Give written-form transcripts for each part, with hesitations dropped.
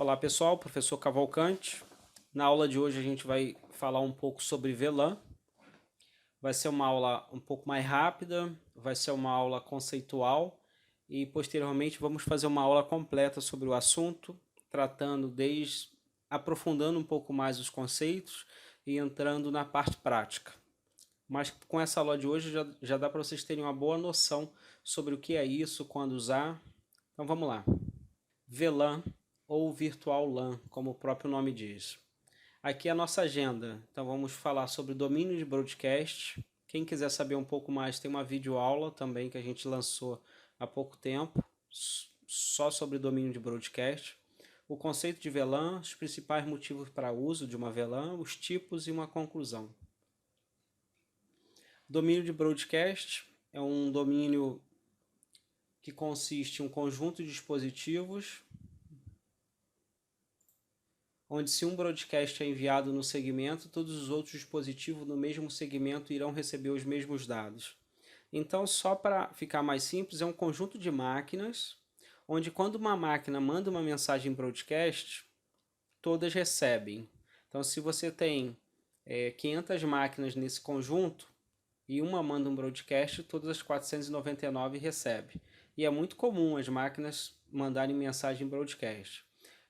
Olá pessoal, professor Cavalcante. Na aula de hoje a gente vai falar um pouco sobre VLAN. Vai ser uma aula um pouco mais rápida, vai ser uma aula conceitual e posteriormente vamos fazer uma aula completa sobre o assunto, aprofundando um pouco mais os conceitos e entrando na parte prática. Mas com essa aula de hoje já dá para vocês terem uma boa noção sobre o que é isso, quando usar. Então vamos lá. VLAN ou Virtual LAN, como o próprio nome diz. Aqui é a nossa agenda, então vamos falar sobre domínio de broadcast. Quem quiser saber um pouco mais, tem uma videoaula também que a gente lançou há pouco tempo, só sobre domínio de broadcast. O conceito de VLAN, os principais motivos para uso de uma VLAN, os tipos e uma conclusão. Domínio de broadcast é um domínio que consiste em um conjunto de dispositivos onde se um broadcast é enviado no segmento, todos os outros dispositivos no mesmo segmento irão receber os mesmos dados. Então, só para ficar mais simples, é um conjunto de máquinas, onde quando uma máquina manda uma mensagem broadcast, todas recebem. Então, se você tem 500 máquinas nesse conjunto, e uma manda um broadcast, todas as 499 recebem. E é muito comum as máquinas mandarem mensagem broadcast.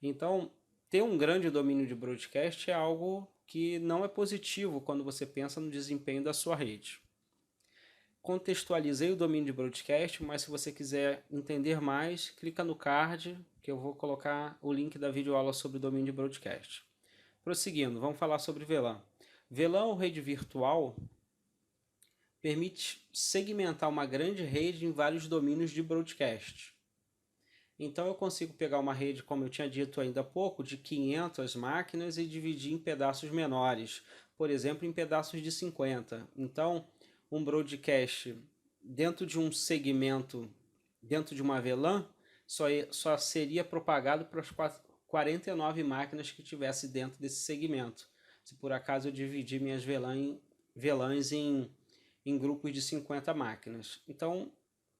Então, ter um grande domínio de broadcast é algo que não é positivo quando você pensa no desempenho da sua rede. Contextualizei o domínio de broadcast, mas se você quiser entender mais, clica no card que eu vou colocar o link da videoaula sobre o domínio de broadcast. Prosseguindo, vamos falar sobre VLAN. VLAN ou rede virtual permite segmentar uma grande rede em vários domínios de broadcast. Então eu consigo pegar uma rede, como eu tinha dito ainda há pouco, de 500 máquinas e dividir em pedaços menores, por exemplo, em pedaços de 50. Então, um broadcast dentro de um segmento, dentro de uma VLAN, só seria propagado para as 49 máquinas que tivesse dentro desse segmento. Se por acaso eu dividir minhas VLANs em grupos de 50 máquinas. Então,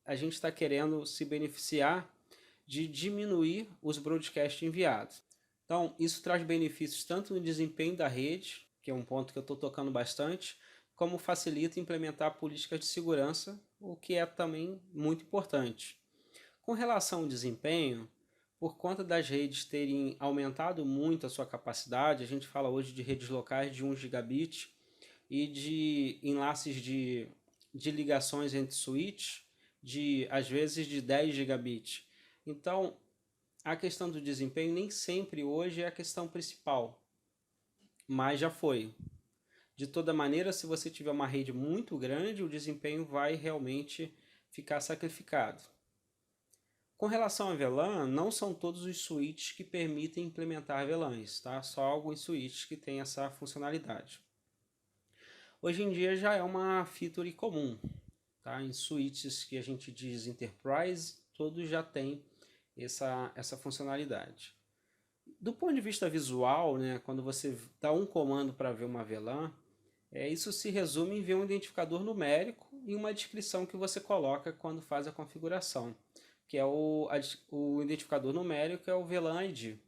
a gente está querendo se beneficiar de diminuir os broadcasts enviados. Então, isso traz benefícios tanto no desempenho da rede, que é um ponto que eu estou tocando bastante, como facilita implementar políticas de segurança, o que é também muito importante. Com relação ao desempenho, por conta das redes terem aumentado muito a sua capacidade, a gente fala hoje de redes locais de 1 gigabit e de enlaces de ligações entre switches, às vezes de 10 gigabits. Então, a questão do desempenho nem sempre hoje é a questão principal, mas já foi. De toda maneira, se você tiver uma rede muito grande, o desempenho vai realmente ficar sacrificado. Com relação a VLAN, não são todos os switches que permitem implementar VLANs, tá? Só alguns switches que têm essa funcionalidade. Hoje em dia já é uma feature comum, tá? Em switches que a gente diz Enterprise, todos já têm essa funcionalidade. Do ponto de vista visual, né, quando você dá um comando para ver uma VLAN, isso se resume em ver um identificador numérico e uma descrição que você coloca quando faz a configuração, que é o identificador numérico, é o VLAN ID.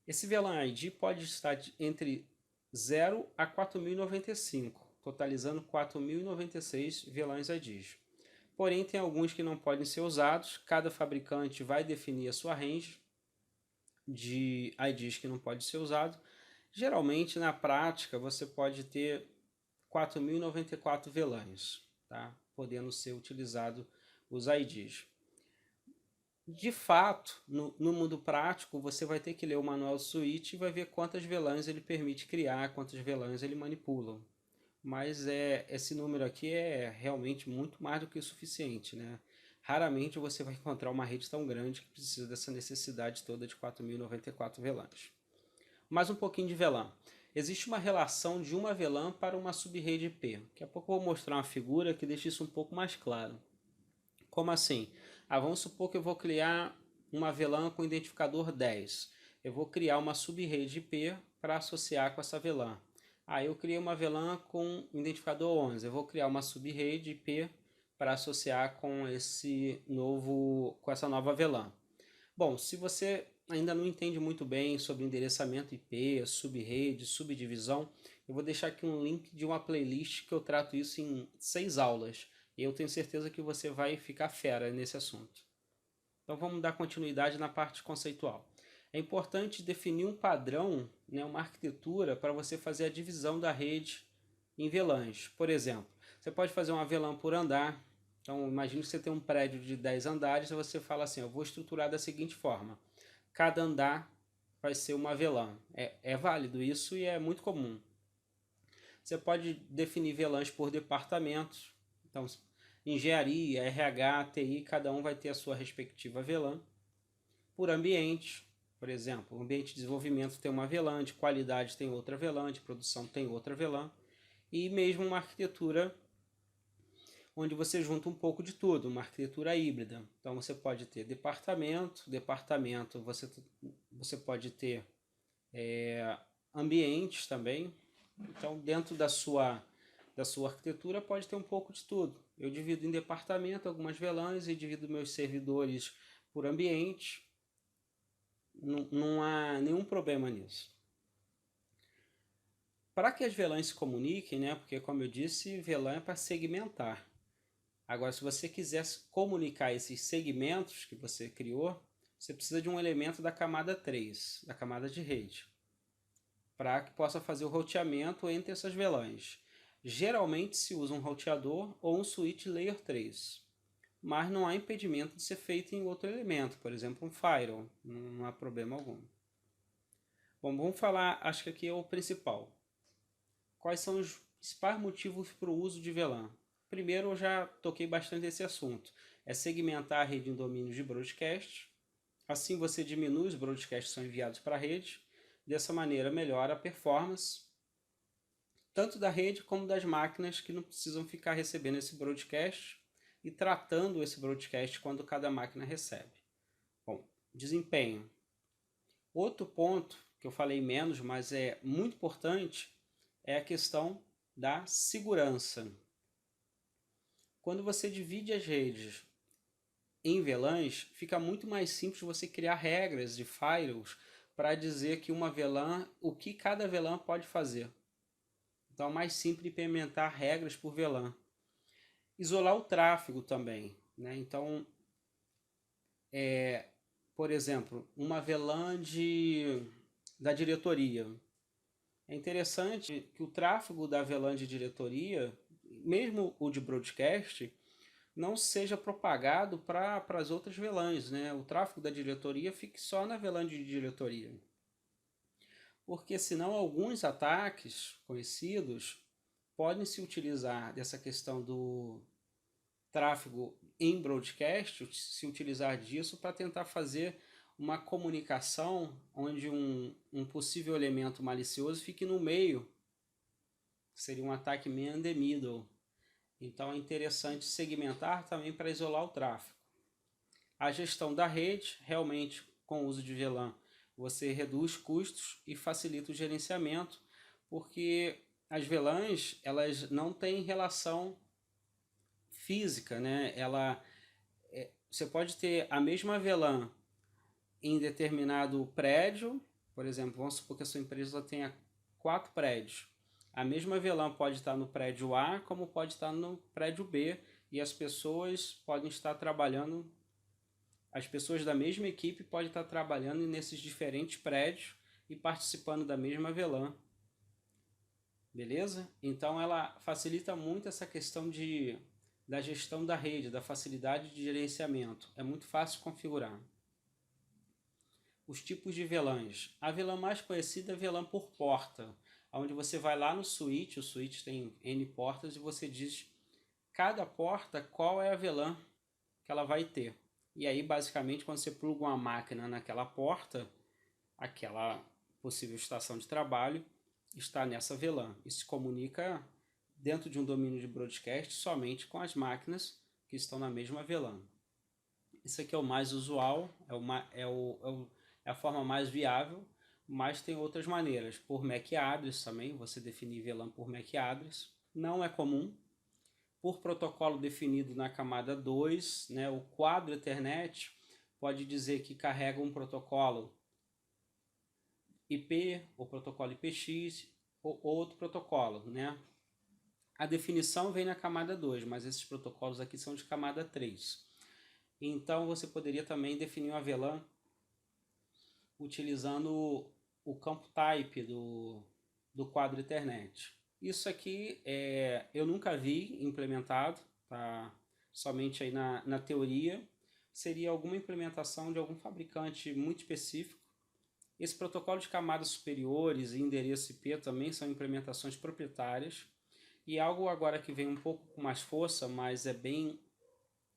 Esse VLAN ID pode estar entre 0 a 4095, totalizando 4096 VLANs IDs. Porém, tem alguns que não podem ser usados, cada fabricante vai definir a sua range de IDs que não pode ser usado. Geralmente, na prática, você pode ter 4094 VLANs, tá? Podendo ser utilizado os IDs. De fato, no mundo prático, você vai ter que ler o manual switch e vai ver quantas VLANs ele permite criar, quantas VLANs ele manipula. Mas esse número aqui é realmente muito mais do que o suficiente, né? Raramente você vai encontrar uma rede tão grande que precisa dessa necessidade toda de 4094 VLANs. Mais um pouquinho de VLAN. Existe uma relação de uma VLAN para uma subrede IP. Daqui a pouco eu vou mostrar uma figura que deixa isso um pouco mais claro. Como assim? Vamos supor que eu vou criar uma VLAN com identificador 10. Eu vou criar uma subrede IP para associar com essa VLAN. Eu criei uma VLAN com identificador 11. Eu vou criar uma subrede IP para associar com essa nova VLAN. Bom, se você ainda não entende muito bem sobre endereçamento IP, subrede, subdivisão, eu vou deixar aqui um link de uma playlist que eu trato isso em 6 aulas. E eu tenho certeza que você vai ficar fera nesse assunto. Então vamos dar continuidade na parte conceitual. É importante definir um padrão, né, uma arquitetura para você fazer a divisão da rede em VLANs. Por exemplo, você pode fazer uma VLAN por andar. Então imagine que você tem um prédio de 10 andares e você fala assim, eu vou estruturar da seguinte forma. Cada andar vai ser uma VLAN. É válido isso e é muito comum. Você pode definir VLANs por departamentos. Então, engenharia, RH, TI, cada um vai ter a sua respectiva VLAN. Por ambiente, por exemplo, o ambiente de desenvolvimento tem uma VLAN, de qualidade tem outra VLAN, de produção tem outra VLAN. E mesmo uma arquitetura onde você junta um pouco de tudo, uma arquitetura híbrida. Então você pode ter departamento você pode ter ambientes também. Então dentro da sua arquitetura pode ter um pouco de tudo. Eu divido em departamento algumas VLANs e divido meus servidores por ambiente. Não há nenhum problema nisso. Para que as VLANs se comuniquem, né? Porque como eu disse, VLAN é para segmentar. Agora, se você quiser comunicar esses segmentos que você criou, você precisa de um elemento da camada 3, da camada de rede, para que possa fazer o roteamento entre essas VLANs. Geralmente se usa um roteador ou um switch layer 3, mas não há impedimento de ser feito em outro elemento, por exemplo um firewall, não há problema algum. Bom, vamos falar, acho que aqui é o principal. Quais são os principais motivos para o uso de VLAN? Primeiro, eu já toquei bastante nesse assunto. É segmentar a rede em domínios de broadcast. Assim você diminui os broadcasts que são enviados para a rede. Dessa maneira melhora a performance, tanto da rede como das máquinas que não precisam ficar recebendo esse broadcast e tratando esse broadcast quando cada máquina recebe. Bom, desempenho. Outro ponto que eu falei menos, mas é muito importante, é a questão da segurança. Quando você divide as redes em VLANs, fica muito mais simples você criar regras de firewalls para dizer que uma VLAN, o que cada VLAN pode fazer. Então é mais simples implementar regras por VLAN. Isolar o tráfego também, né? Então, por exemplo, uma VLAN da diretoria. É interessante que o tráfego da VLAN de diretoria, mesmo o de broadcast, não seja propagado para as outras VLANs, né? O tráfego da diretoria fique só na VLAN de diretoria. Porque senão alguns ataques conhecidos podem se utilizar dessa questão do tráfego em broadcast, se utilizar disso para tentar fazer uma comunicação onde um possível elemento malicioso fique no meio. Seria um ataque man the middle. Então é interessante segmentar também para isolar o tráfego. A gestão da rede, realmente com o uso de VLAN, você reduz custos e facilita o gerenciamento, porque as VLANs elas não têm relação física, né? Você pode ter a mesma VLAN em determinado prédio, por exemplo, vamos supor que a sua empresa tenha 4 prédios. A mesma VLAN pode estar no prédio A, como pode estar no prédio B, e as pessoas podem estar trabalhando, as pessoas da mesma equipe podem estar trabalhando nesses diferentes prédios e participando da mesma VLAN. Beleza? Então ela facilita muito essa questão da gestão da rede, da facilidade de gerenciamento. É muito fácil configurar. Os tipos de VLANs. A VLAN mais conhecida é a VLAN por porta, onde você vai lá no switch, o switch tem N portas, e você diz cada porta qual é a VLAN que ela vai ter. E aí, basicamente, quando você pluga uma máquina naquela porta, aquela possível estação de trabalho está nessa VLAN e se comunica dentro de um domínio de broadcast somente com as máquinas que estão na mesma VLAN. Isso aqui é o mais usual, é a forma mais viável, mas tem outras maneiras. Por MAC address também, você definir VLAN por MAC address, não é comum. Por protocolo definido na camada 2, né, o quadro Ethernet pode dizer que carrega um protocolo IP, ou protocolo IPX, ou outro protocolo, né? A definição vem na camada 2, mas esses protocolos aqui são de camada 3. Então você poderia também definir uma VLAN utilizando o campo type do quadro Ethernet. Isso aqui eu nunca vi implementado, tá? Somente aí na teoria. Seria alguma implementação de algum fabricante muito específico. Esse protocolo de camadas superiores e endereço IP também são implementações proprietárias. E algo agora que vem um pouco com mais força, mas é bem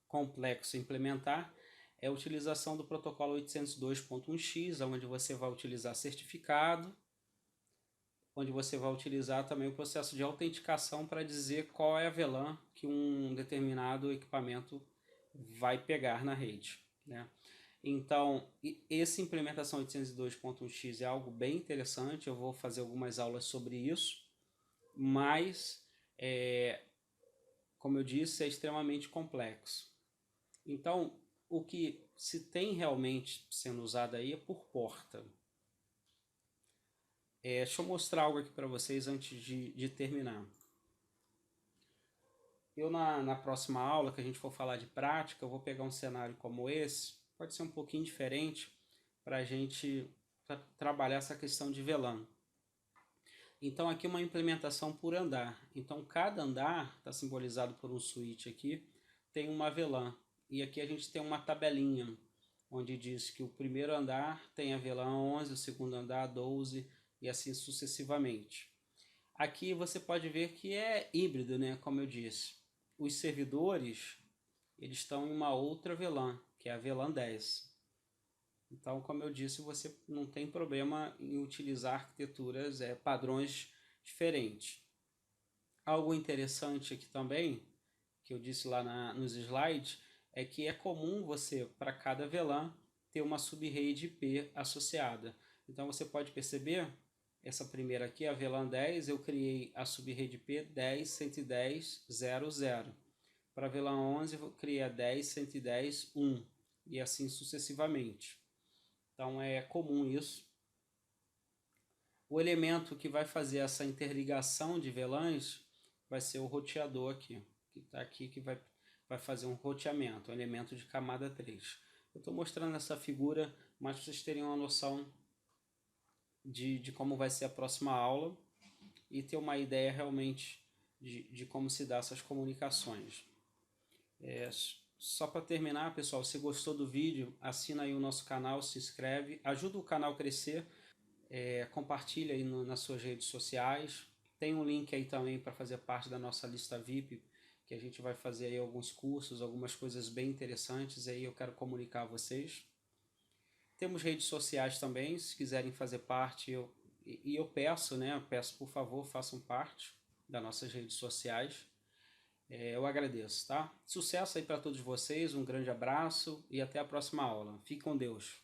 complexo implementar, é a utilização do protocolo 802.1x, onde você vai utilizar certificado, onde você vai utilizar também o processo de autenticação para dizer qual é a VLAN que um determinado equipamento vai pegar na rede, né? Então, essa implementação 802.1x é algo bem interessante, eu vou fazer algumas aulas sobre isso, mas, como eu disse, é extremamente complexo. Então, o que se tem realmente sendo usado aí é por porta. Deixa eu mostrar algo aqui para vocês antes de terminar. Eu, na próxima aula, que a gente for falar de prática, eu vou pegar um cenário como esse, pode ser um pouquinho diferente, para a gente trabalhar essa questão de VLAN. Então aqui uma implementação por andar. Então cada andar está simbolizado por um switch aqui, tem uma VLAN. E aqui a gente tem uma tabelinha, onde diz que o primeiro andar tem a VLAN 11, o segundo andar 12 e assim sucessivamente. Aqui você pode ver que é híbrido, né? Como eu disse. Os servidores eles estão em uma outra VLAN, que é a VLAN 10. Então, como eu disse, você não tem problema em utilizar arquiteturas, padrões diferentes. Algo interessante aqui também, que eu disse lá nos slides, é que é comum você, para cada VLAN, ter uma subrede IP associada. Então, você pode perceber, essa primeira aqui, a VLAN 10, eu criei a subrede IP 10.110.0.0. Para a VLAN 11, eu criei a 10.110.1 e assim sucessivamente. Então é comum isso. O elemento que vai fazer essa interligação de VLANs vai ser o roteador aqui, que está aqui, que vai fazer um roteamento, um elemento de camada 3. Eu estou mostrando essa figura, mas para vocês terem uma noção de como vai ser a próxima aula e ter uma ideia realmente de como se dá essas comunicações. Só para terminar, pessoal, se gostou do vídeo, assina aí o nosso canal, se inscreve, ajuda o canal a crescer, compartilha aí nas suas redes sociais. Tem um link aí também para fazer parte da nossa lista VIP, que a gente vai fazer aí alguns cursos, algumas coisas bem interessantes, aí eu quero comunicar a vocês. Temos redes sociais também, se quiserem fazer parte, eu peço, né? Eu peço, por favor, façam parte das nossas redes sociais. Eu agradeço, tá? Sucesso aí para todos vocês, um grande abraço e até a próxima aula. Fique com Deus.